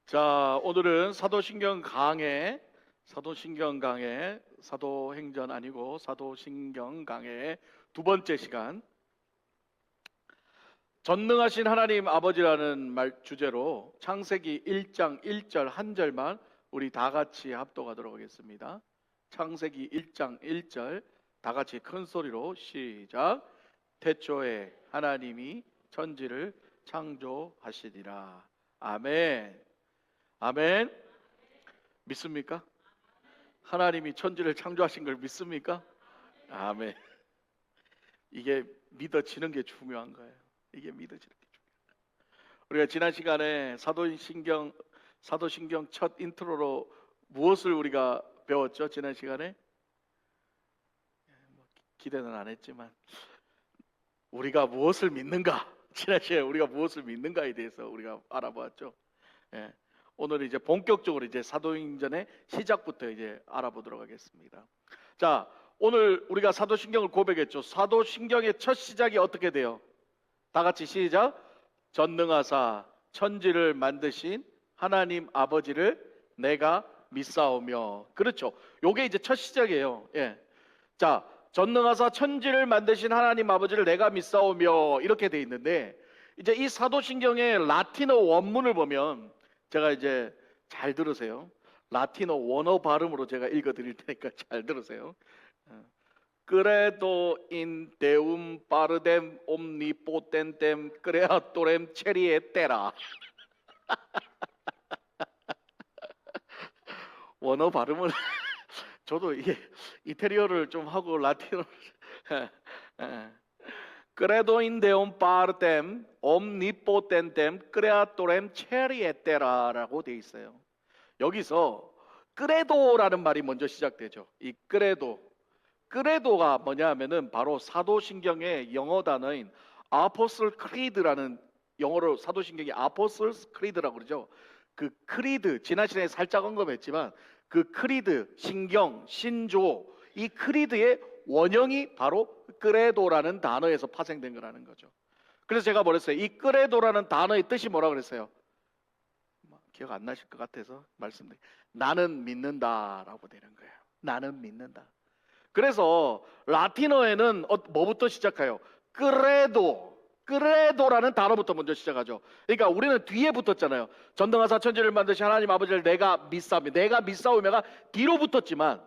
자, 오늘은 사도행전 아니고 사도신경 강의 두 번째 시간, 전능하신 하나님 아버지라는 주제로 창세기 1장 1절 한 절만 우리 다 같이 합독하도록 하겠습니다. 창세기 1장 1절 다 같이 큰 소리로 시작. 태초에 하나님이 천지를 창조하시니라. 아멘. 아멘. 믿습니까? 하나님이 천지를 창조하신 걸 믿습니까? 아멘. 이게 믿어지는 게 중요한 거예요. 이게 믿어지는 게 중요해요. 우리가 지난 시간에 사도신경 첫 인트로로 무엇을 우리가 배웠죠? 지난 시간에 기대는 안 했지만 우리가 무엇을 믿는가? 지난 시간에 우리가 무엇을 믿는가에 대해서 우리가 알아보았죠. 예. 오늘 이제 본격적으로 이제 사도행전의 시작부터 이제 알아보도록 하겠습니다. 자, 오늘 우리가 사도신경을 고백했죠. 사도신경의 첫 시작이 어떻게 돼요? 다 같이 시작. 전능하사 천지를 만드신 하나님 아버지를 내가 믿사오며. 그렇죠. 요게 이제 첫 시작이에요. 예. 자, 전능하사 천지를 만드신 하나님 아버지를 내가 믿사오며 이렇게 돼 있는데, 이제 이 사도신경의 라틴어 원문을 보면, 제가 이제 잘 들으세요. 라틴어 원어 발음으로 제가 읽어 드릴 테니까 잘 들으세요. Credo in Deum partem omnipotentem creatorem celie terra. 원어 발음은 저도 이게 이태리어를 좀 하고 라틴어를 Credo in Deum partem omnipotentem creatorem celie terra라고 돼 있어요. 여기서 크레도라는 말이 먼저 시작되죠. 이 크레도가 뭐냐면은 바로 사도신경의 영어 단어인 아포슬 크리드라는, 영어로 사도신경이 아포슬스 크리드라고 그러죠. 그 크리드, 지난 시간에 살짝 언급했지만 그 크리드, 신경, 신조, 이 크리드의 원형이 바로 크레도라는 단어에서 파생된 거라는 거죠. 그래서 제가 뭐랬어요? 이 크레도라는 단어의 뜻이 뭐라고 그랬어요? 기억 안 나실 것 같아서 말씀드릴게요. 나는 믿는다라고 되는 거예요. 나는 믿는다. 그래서 라틴어에는 뭐부터 시작해요? 크레도라는 단어부터 먼저 시작하죠. 그러니까 우리는 뒤에 붙었잖아요. 전능하사 천지를 만드신 하나님 아버지를 내가 믿사오며. 내가 믿사오며가 뒤로 붙었지만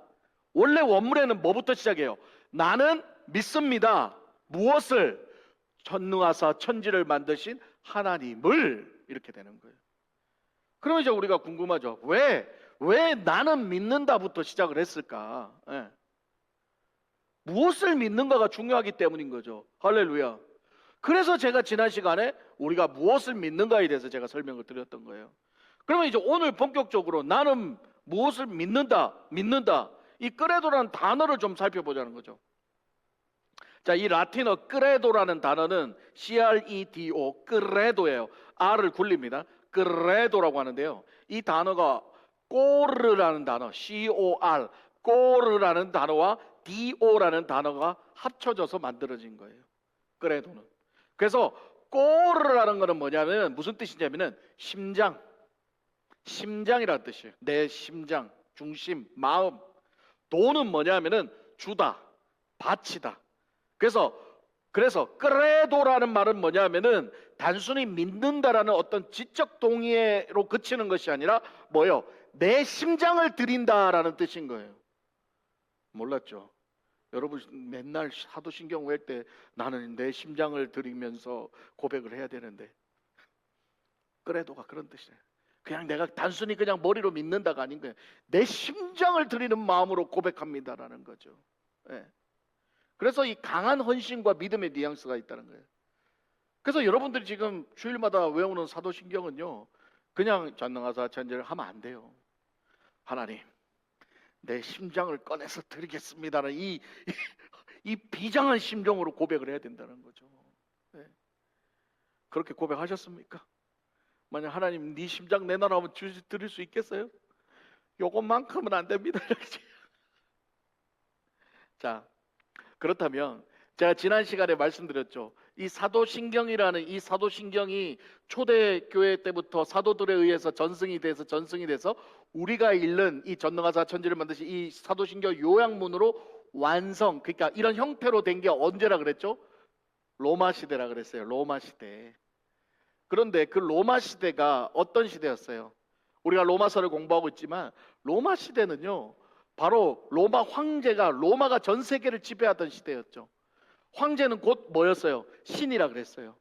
원래 원문에는 뭐부터 시작해요? 나는 믿습니다. 무엇을? 전능하사 천지를 만드신 하나님을. 이렇게 되는 거예요. 그러면 이제 우리가 궁금하죠. 왜 나는 믿는다부터 시작을 했을까? 예. 무엇을 믿는가가 중요하기 때문인 거죠. 할렐루야. 그래서 제가 지난 시간에 우리가 무엇을 믿는가에 대해서 제가 설명을 드렸던 거예요. 그러면 이제 오늘 본격적으로 나는 무엇을 믿는다. 이 크레도라는 단어를 좀 살펴보자는 거죠. 자, 이 라틴어 크레도라는 단어는 CREDO, 크레도예요. R을 굴립니다. 크레도라고 하는데요. 이 단어가 꼬르라는 단어, COR, 꼬르라는 단어와 DO라는 단어가 합쳐져서 만들어진 거예요. 크레도는. 그래서 꼬르라는 거는 뭐냐면 무슨 뜻이냐면은 심장이라는 뜻이에요. 내 심장, 중심, 마음. 도는 뭐냐면은 주다, 바치다. 그래서 크레도라는 말은 뭐냐면은 단순히 믿는다라는 어떤 지적 동의로 그치는 것이 아니라 뭐요? 내 심장을 드린다라는 뜻인 거예요. 몰랐죠? 여러분 맨날 사도신경 외울 때 나는 내 심장을 드리면서 고백을 해야 되는데, 크레도가 그런 뜻이에요. 그냥 내가 단순히 그냥 머리로 믿는다가 아닌 거예요. 내 심장을 드리는 마음으로 고백합니다라는 거죠. 네. 그래서 이 강한 헌신과 믿음의 뉘앙스가 있다는 거예요. 그래서 여러분들이 지금 주일마다 외우는 사도신경은요, 그냥 전능하사 천지를 하면 안 돼요. 하나님, 내 심장을 꺼내서 드리겠습니다는 이 비장한 심정으로 고백을 해야 된다는 거죠. 네. 그렇게 고백하셨습니까? 만약 하나님 네 심장 내놔라면 드릴 수 있겠어요? 요것만큼은 안 됩니다. 자, 그렇다면 제가 지난 시간에 말씀드렸죠. 이 사도신경이라는 이 사도신경이 초대교회 때부터 사도들에 의해서 전승이 돼서 우리가 읽는 이 전능하사 천지를 만드신 이 사도신경 요약문으로 완성, 그러니까 이런 형태로 된 게 언제라 그랬죠? 로마 시대라 그랬어요. 로마 시대. 그런데 그 로마 시대가 어떤 시대였어요? 우리가 로마서를 공부하고 있지만 로마 시대는요, 바로 로마 황제가, 로마가 전 세계를 지배하던 시대였죠. 황제는 곧 뭐였어요? 신이라 그랬어요.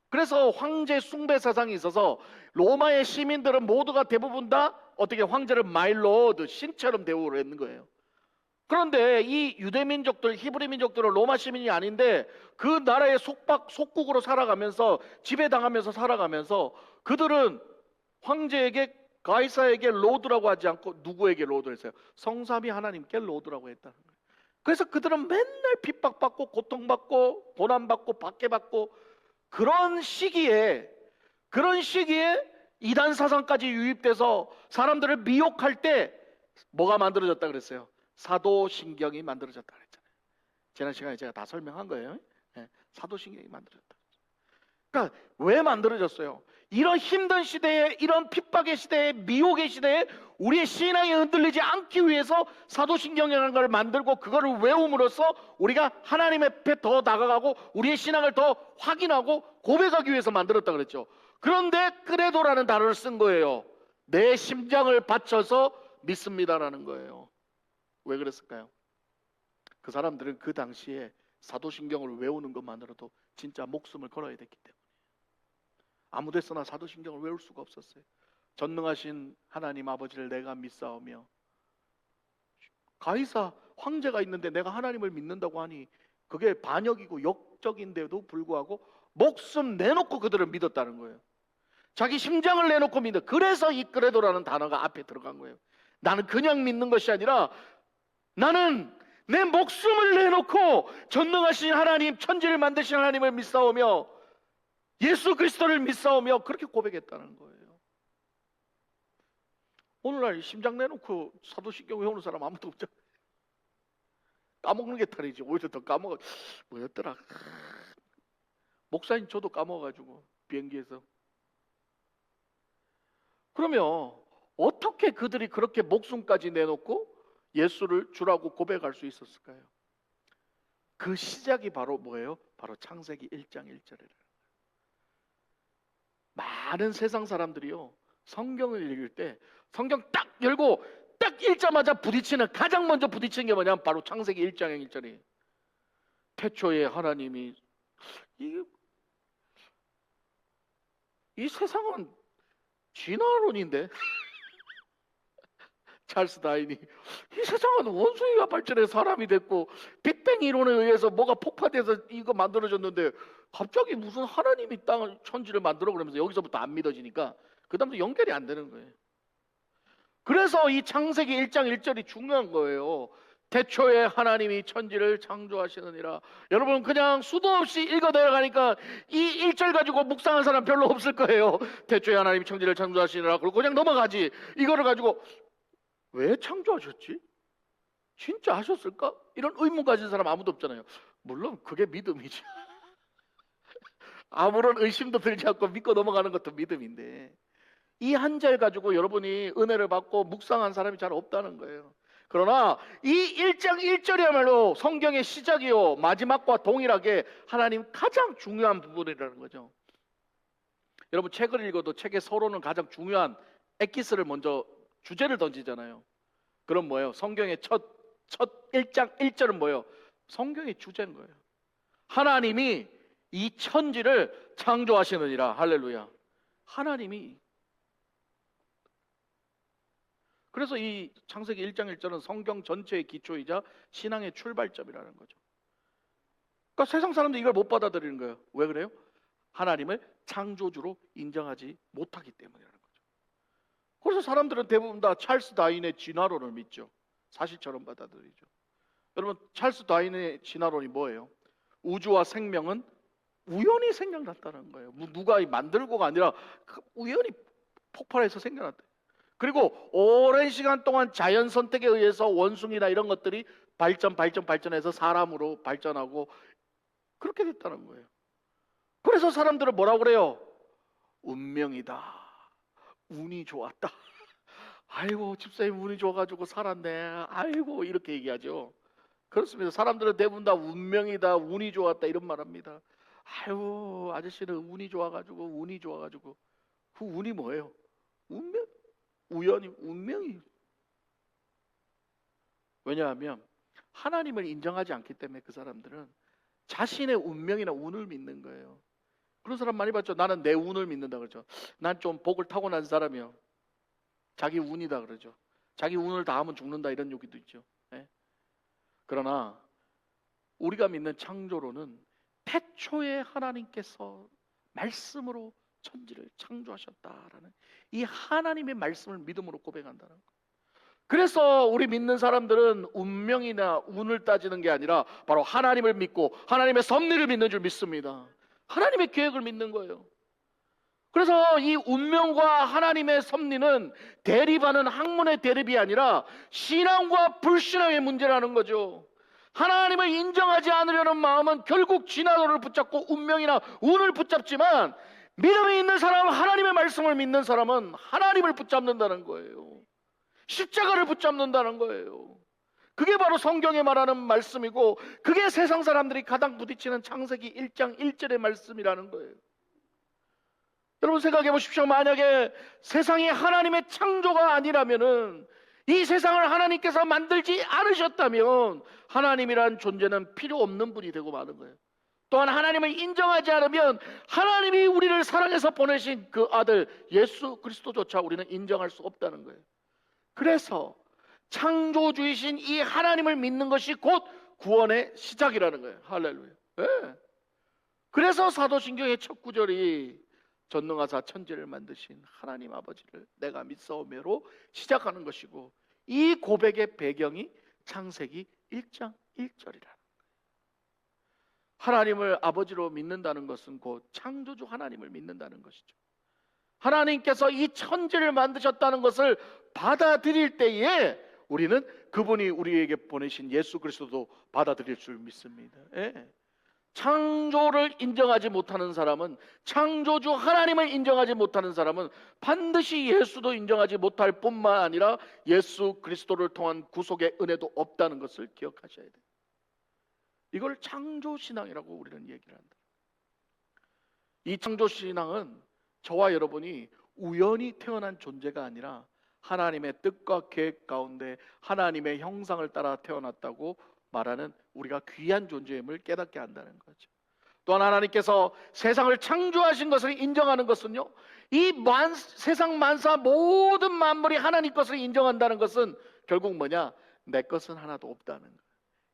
그래서 황제 숭배 사상이 있어서 로마의 시민들은 모두가 대부분 다 어떻게 황제를 마이 로드, 신처럼 대우를 했는 거예요. 그런데 이 유대 민족들, 히브리 민족들은 로마 시민이 아닌데 그 나라의 속국으로 살아가면서 지배당하면서 살아가면서 그들은 황제에게, 가이사에게 로드라고 하지 않고 누구에게 로드를 했어요? 성삼위 하나님께 로드라고 했다는 거예요. 그래서 그들은 맨날 핍박받고 고통받고 고난받고 박해받고 그런 시기에 이단 사상까지 유입돼서 사람들을 미혹할 때 뭐가 만들어졌다 그랬어요? 사도신경이 만들어졌다 그랬잖아요. 지난 시간에 제가 다 설명한 거예요. 네, 사도신경이 만들어졌다. 그러니까 왜 만들어졌어요? 이런 힘든 시대에, 이런 핍박의 시대에, 미혹의 시대에 우리의 신앙이 흔들리지 않기 위해서 사도신경이라는 걸 만들고 그거를 외움으로써 우리가 하나님 앞에 더 나아가고 우리의 신앙을 더 확인하고 고백하기 위해서 만들었다 그랬죠. 그런데 그레도라는 단어를 쓴 거예요. 내 심장을 바쳐서 믿습니다라는 거예요. 왜 그랬을까요? 그 사람들은 그 당시에 사도신경을 외우는 것만으로도 진짜 목숨을 걸어야 됐기 때문에 아무 데서나 사도신경을 외울 수가 없었어요. 전능하신 하나님 아버지를 내가 믿사오며, 가이사 황제가 있는데 내가 하나님을 믿는다고 하니 그게 반역이고 역적인데도 불구하고 목숨 내놓고 그들을 믿었다는 거예요. 자기 심장을 내놓고 믿어. 그래서 이 그레도라는 단어가 앞에 들어간 거예요. 나는 그냥 믿는 것이 아니라 나는 내 목숨을 내놓고 전능하신 하나님, 천지를 만드신 하나님을 믿사오며 예수 그리스도를 믿사오며 그렇게 고백했다는 거예요. 오늘날 심장 내놓고 사도신경 외우는 사람 아무도 없잖아요. 까먹는 게 탈이지. 오히려 더 까먹어. 뭐였더라? 목사님 저도 까먹어가지고 비행기에서. 그러면 어떻게 그들이 그렇게 목숨까지 내놓고 예수를 주라고 고백할 수 있었을까요? 그 시작이 바로 뭐예요? 바로 창세기 1장 1절이래요. 많은 세상 사람들이요, 성경을 읽을 때 성경 딱 열고 딱 읽자마자 가장 먼저 부딪히는 게 뭐냐면 바로 창세기 1장 1절이에요. 태초에 하나님이, 이 세상은 진화론인데 찰스 다윈이 이 세상은 원숭이가 발전해서 사람이 됐고 빅뱅 이론에 의해서 뭐가 폭파돼서 이거 만들어졌는데 갑자기 무슨 하나님이 땅을 천지를 만들어 그러면서 여기서부터 안 믿어지니까 그 다음부터 연결이 안 되는 거예요. 그래서 이 창세기 1장 1절이 중요한 거예요. 태초에 하나님이 천지를 창조하시느니라. 여러분 그냥 수도 없이 읽어 내려가니까 이 1절 가지고 묵상한 사람 별로 없을 거예요. 태초에 하나님이 천지를 창조하시느라 그러고 그냥 넘어가지. 이거를 가지고 왜 창조하셨지? 진짜 하셨을까? 이런 의문 가진 사람 아무도 없잖아요. 물론 그게 믿음이죠. 아무런 의심도 들지 않고 믿고 넘어가는 것도 믿음인데 이 한 절 가지고 여러분이 은혜를 받고 묵상한 사람이 잘 없다는 거예요. 그러나 이 1장 1절이야말로 성경의 시작이요 마지막과 동일하게 하나님 가장 중요한 부분이라는 거죠. 여러분 책을 읽어도 책의 서론은 가장 중요한 엑기스를 먼저 주제를 던지잖아요. 그럼 뭐예요? 성경의 첫 1장 1절은 뭐예요? 성경의 주제인 거예요. 하나님이 이 천지를 창조하시느니라. 할렐루야. 하나님이. 그래서 이 창세기 1장 1절은 성경 전체의 기초이자 신앙의 출발점이라는 거죠. 그러니까 세상 사람들이 이걸 못 받아들이는 거예요. 왜 그래요? 하나님을 창조주로 인정하지 못하기 때문이라는 거죠. 그래서 사람들은 대부분 다 찰스 다윈의 진화론을 믿죠. 사실처럼 받아들이죠. 여러분 찰스 다윈의 진화론이 뭐예요? 우주와 생명은 우연히 생겨났다는 거예요. 누가 만들고가 아니라 우연히 폭발해서 생겨났다. 그리고 오랜 시간 동안 자연 선택에 의해서 원숭이나 이런 것들이 발전해서 사람으로 발전하고 그렇게 됐다는 거예요. 그래서 사람들은 뭐라고 그래요? 운명이다, 운이 좋았다. 아이고 집사님 운이 좋아가지고 살았네, 아이고 이렇게 얘기하죠. 그렇습니다. 사람들은 대부분 다 운명이다, 운이 좋았다 이런 말합니다. 아이고 아저씨는 운이 좋아가지고 그 운이 뭐예요? 운명? 우연히 운명이. 왜냐하면 하나님을 인정하지 않기 때문에 그 사람들은 자신의 운명이나 운을 믿는 거예요. 그런 사람 많이 봤죠. 나는 내 운을 믿는다 그러죠. 난 좀 복을 타고난 사람이요, 자기 운이다 그러죠. 자기 운을 다 하면 죽는다 이런 얘기도 있죠. 예? 그러나 우리가 믿는 창조론은 태초에 하나님께서 말씀으로 천지를 창조하셨다라는 이 하나님의 말씀을 믿음으로 고백한다는 거예요. 그래서 우리 믿는 사람들은 운명이나 운을 따지는 게 아니라 바로 하나님을 믿고 하나님의 섭리를 믿는 줄 믿습니다. 하나님의 계획을 믿는 거예요. 그래서 이 운명과 하나님의 섭리는 대립하는 학문의 대립이 아니라 신앙과 불신앙의 문제라는 거죠. 하나님을 인정하지 않으려는 마음은 결국 진화론을 붙잡고 운명이나 운을 붙잡지만, 믿음이 있는 사람은, 하나님의 말씀을 믿는 사람은 하나님을 붙잡는다는 거예요. 십자가를 붙잡는다는 거예요. 그게 바로 성경에 말하는 말씀이고, 그게 세상 사람들이 가장 부딪히는 창세기 1장 1절의 말씀이라는 거예요. 여러분 생각해 보십시오. 만약에 세상이 하나님의 창조가 아니라면은, 이 세상을 하나님께서 만들지 않으셨다면 하나님이란 존재는 필요 없는 분이 되고 마는 거예요. 또한 하나님을 인정하지 않으면 하나님이 우리를 사랑해서 보내신 그 아들 예수 그리스도조차 우리는 인정할 수 없다는 거예요. 그래서 창조주이신 이 하나님을 믿는 것이 곧 구원의 시작이라는 거예요. 할렐루야. 네. 그래서 사도신경의 첫 구절이 전능하사 천지를 만드신 하나님 아버지를 내가 믿사오매로 시작하는 것이고, 이 고백의 배경이 창세기 1장 1절이라는 거예요. 하나님을 아버지로 믿는다는 것은 곧 창조주 하나님을 믿는다는 것이죠. 하나님께서 이 천지를 만드셨다는 것을 받아들일 때에 우리는 그분이 우리에게 보내신 예수 그리스도도 받아들일 줄 믿습니다. 예. 창조를 인정하지 못하는 사람은, 창조주 하나님을 인정하지 못하는 사람은 반드시 예수도 인정하지 못할 뿐만 아니라 예수 그리스도를 통한 구속의 은혜도 없다는 것을 기억하셔야 돼요. 이걸 창조신앙이라고 우리는 얘기를 한다. 이 창조신앙은 저와 여러분이 우연히 태어난 존재가 아니라 하나님의 뜻과 계획 가운데 하나님의 형상을 따라 태어났다고 말하는 우리가 귀한 존재임을 깨닫게 한다는 거죠. 또한 하나님께서 세상을 창조하신 것을 인정하는 것은요, 이 세상 만사 모든 만물이 하나님 것을 인정한다는 것은 결국 뭐냐? 내 것은 하나도 없다는 거예요.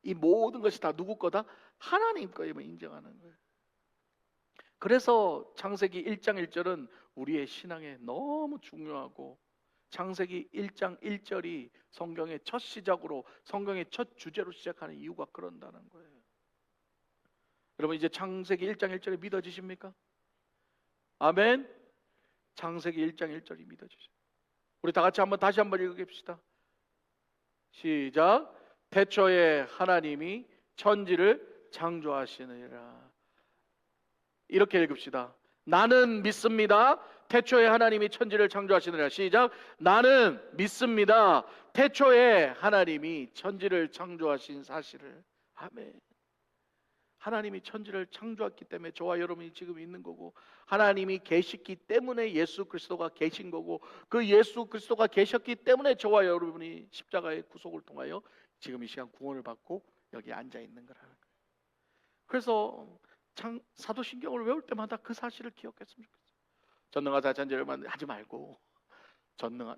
이 모든 것이 다 누구 거다? 하나님 거임을 인정하는 거예요. 그래서 창세기 1장 1절은 우리의 신앙에 너무 중요하고, 창세기 1장 1절이 성경의 첫 시작으로, 성경의 첫 주제로 시작하는 이유가 그런다는 거예요. 여러분 이제 창세기 1장 1절이 믿어지십니까? 아멘. 창세기 1장 1절이 믿어지죠. 우리 다 같이 다시 한번 읽어봅시다. 시작. 태초에 하나님이 천지를 창조하시느니라. 이렇게 읽읍시다. 나는 믿습니다. 태초에 하나님이 천지를 창조하시느라. 시작. 나는 믿습니다. 태초에 하나님이 천지를 창조하신 사실을. 아멘. 하나님이 천지를 창조했기 때문에 저와 여러분이 지금 있는 거고, 하나님이 계시기 때문에 예수 그리스도가 계신 거고, 그 예수 그리스도가 계셨기 때문에 저와 여러분이 십자가의 구속을 통하여 지금 이 시간 구원을 받고 여기 앉아 있는 거라는 거예요. 그래서 사도신경을 외울 때마다 그 사실을 기억했으면 좋겠어요. 전능하사 천지를 하지 말고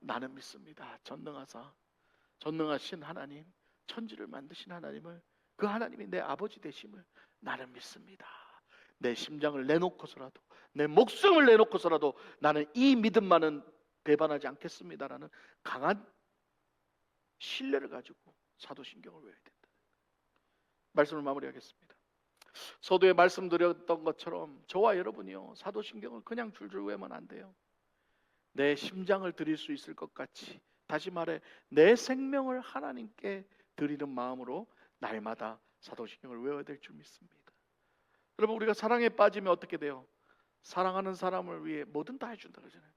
나는 믿습니다. 전능하신 하나님, 천지를 만드신 하나님을, 그 하나님이 내 아버지 되심을 나는 믿습니다. 내 심장을 내놓고서라도, 내 목숨을 내놓고서라도 나는 이 믿음만은 배반하지 않겠습니다라는 강한 신뢰를 가지고 사도신경을 외워야 된다. 말씀을 마무리하겠습니다. 서두에 말씀드렸던 것처럼 저와 여러분이요, 사도신경을 그냥 줄줄 외우면 안 돼요. 내 심장을 드릴 수 있을 것 같이, 다시 말해 내 생명을 하나님께 드리는 마음으로 날마다 사도신경을 외워야 될 줄 믿습니다. 여러분, 우리가 사랑에 빠지면 어떻게 돼요? 사랑하는 사람을 위해 뭐든 다 해준다 그러잖아요.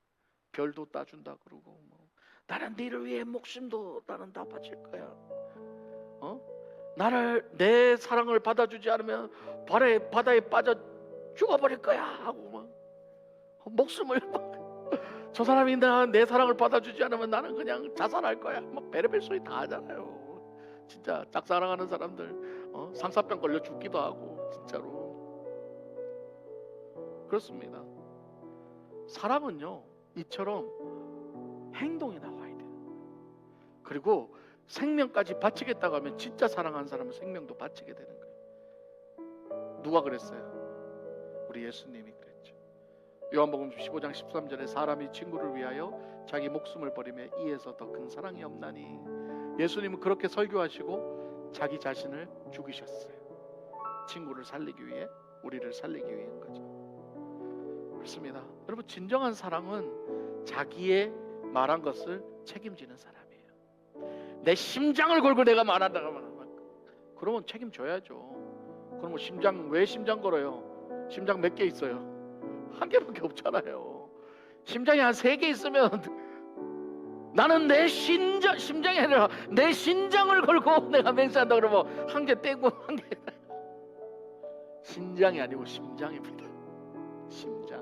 별도 따준다 그러고, 뭐 나는 너를 위해 목숨도 나는 다 바칠 거야. 나를, 내 사랑을 받아주지 않으면 바다에 빠져 죽어버릴 거야 하고 막 목숨을 저 사람이 내 사랑을 받아주지 않으면 나는 그냥 자살할 거야. 막 베레벨 소리 다 하잖아요. 진짜 짝사랑하는 사람들 상사병 걸려 죽기도 하고, 진짜로 그렇습니다. 사랑은요, 이처럼 행동이 나와야 돼요. 그리고 생명까지 바치겠다고 하면 진짜 사랑하는 사람은 생명도 바치게 되는 거예요. 누가 그랬어요? 우리 예수님이 그랬죠. 요한복음 15장 13절에 사람이 친구를 위하여 자기 목숨을 버리며 이에서 더 큰 사랑이 없나니. 예수님은 그렇게 설교하시고 자기 자신을 죽이셨어요. 친구를 살리기 위해, 우리를 살리기 위한 거죠. 그렇습니다. 여러분, 진정한 사랑은 자기의 말한 것을 책임지는 사람이에요. 내 심장을 걸고 내가 말한다고 하면 그러면 책임져야죠. 그러면 심장, 왜 심장 걸어요? 심장 몇 개 있어요? 한 개밖에 없잖아요. 심장이 한 3개 있으면 나는 내 심장이 아니라 내 신장을 걸고 내가 맹세한다 그러면 한 개 떼고 한 개. 신장이 아니고 심장입니다. 심장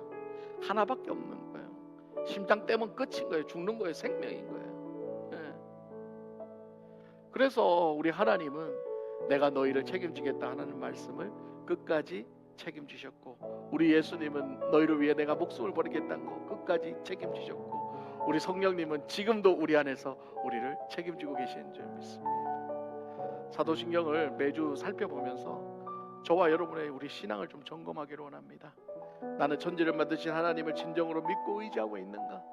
하나밖에 없는 거예요. 심장 떼면 끝인 거예요. 죽는 거예요. 생명인 거예요. 네. 그래서 우리 하나님은 내가 너희를 책임지겠다 하는 말씀을 끝까지 책임지셨고, 우리 예수님은 너희를 위해 내가 목숨을 버리겠다는 거 끝까지 책임지셨고, 우리 성령님은 지금도 우리 안에서 우리를 책임지고 계시는 줄 믿습니다. 사도신경을 매주 살펴보면서 저와 여러분의 우리 신앙을 좀 점검하기를 원합니다. 나는 천지를 만드신 하나님을 진정으로 믿고 의지하고 있는가?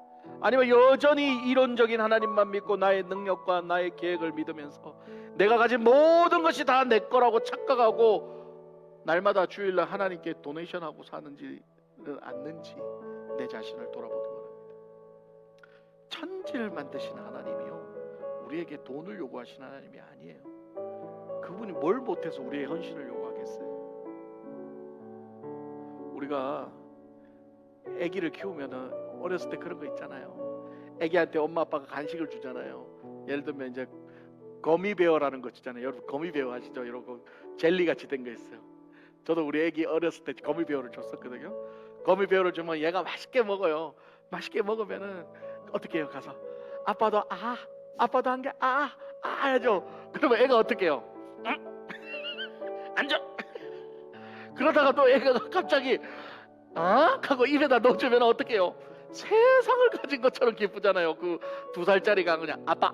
아니면 여전히 이론적인 하나님만 믿고 나의 능력과 나의 계획을 믿으면서 내가 가진 모든 것이 다 내 거라고 착각하고 날마다 주일날 하나님께 도네이션하고 사는지는 않는지 내 자신을 돌아보기 원합니다. 천지를 만드신 하나님이요, 우리에게 돈을 요구하신 하나님이 아니에요. 그분이 뭘 못해서 우리의 헌신을 요구하겠어요? 우리가 아기를 키우면은 어렸을 때 그런 거 있잖아요. 아기한테 엄마 아빠가 간식을 주잖아요. 예를 들면 이제 거미베어라는 거 있잖아요. 여러분 거미베어 아시죠? 이런 거 젤리 같이 된 거 있어요. 저도 우리 아기 어렸을 때 거미베어를 줬었거든요. 거미베어를 주면 얘가 맛있게 먹어요. 맛있게 먹으면은 어떻게 해요? 가서 아빠도 아빠도 한 개 하죠. 그러면 애가 어떻게 해요? 앉아. 그러다가 또 애가 갑자기 하고 입에다 넣어주면 어떻게 해요? 세상을 가진 것처럼 기쁘잖아요. 그 2살짜리가 그냥 아빠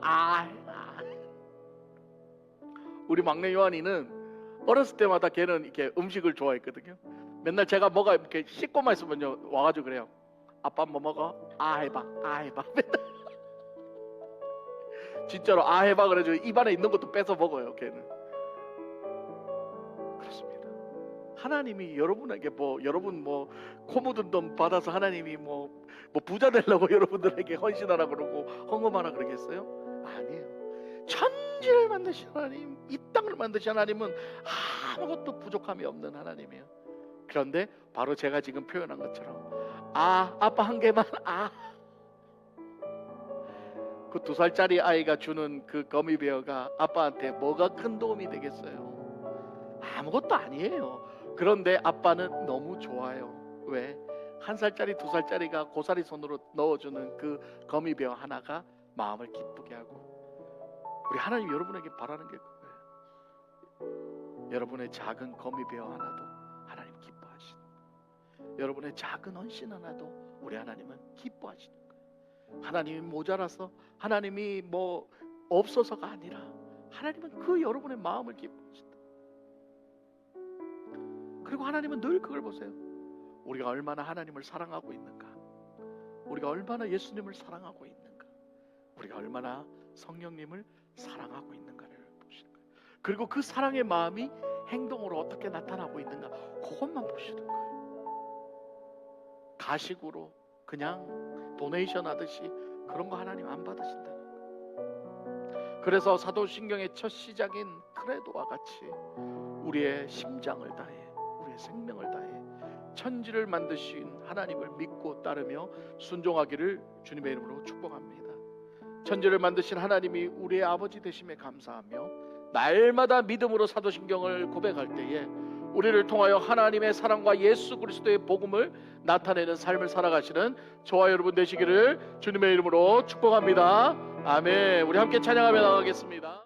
우리 막내 요한이는 어렸을 때마다 걔는 이렇게 음식을 좋아했거든요. 맨날 제가 뭐가 이렇게 씻고만 있으면요 와가지고 그래요. 아빠 뭐 먹어? 해봐. 맨날 진짜로 해봐 그래가지고 입안에 있는 것도 뺏어 먹어요. 걔는. 그렇습니다. 하나님이 여러분에게 여러분 코 묻은 돈 받아서 하나님이 부자 되려고 여러분들에게 헌신하라 그러고 헌금하라 그러겠어요? 아니에요. 천지를 만드신 하나님, 이 땅을 만드신 하나님은 아무것도 부족함이 없는 하나님이에요. 그런데 바로 제가 지금 표현한 것처럼 아빠 한 개만 그 2살짜리 아이가 주는 그 거미베어가 아빠한테 뭐가 큰 도움이 되겠어요? 아무것도 아니에요. 그런데 아빠는 너무 좋아요. 왜? 1살짜리 2살짜리가 고사리 손으로 넣어주는 그 거미베어 하나가 마음을 기쁘게 하고, 우리 하나님 여러분에게 바라는 게 그거예요. 여러분의 작은 거미베어 하나도 하나님 기뻐하시는 거예요. 여러분의 작은 헌신 하나도 우리 하나님은 기뻐하시는 거예요. 하나님이 모자라서, 하나님이 없어서가 아니라 하나님은 그 여러분의 마음을 기뻐하신다. 그리고 하나님은 늘 그걸 보세요. 우리가 얼마나 하나님을 사랑하고 있는가, 우리가 얼마나 예수님을 사랑하고 있는가, 우리가 얼마나 성령님을 사랑하고 있는가를 보시는 거예요. 그리고 그 사랑의 마음이 행동으로 어떻게 나타나고 있는가, 그것만 보시는 거예요. 가식으로 그냥 도네이션 하듯이 그런 거 하나님 안 받으신다는 거예요. 그래서 사도신경의 첫 시작인 크레도와 같이 우리의 심장을 다해 우리 다해 생명을 다해 천지를 만드신 하나님을 믿고 따르며 순종하기를 주님의 이름으로 축복합니다. 천지를 만드신 하나님이 우리의 아버지 되심에 감사하며 날마다 믿음으로 사도신경을 고백할 때에 우리를 통하여 하나님의 사랑과 예수 그리스도의 복음을 나타내는 삶을 살아가시는 저와 여러분 되시기를 주님의 이름으로 축복합니다. 아멘. 우리 함께 찬양하며 나가겠습니다.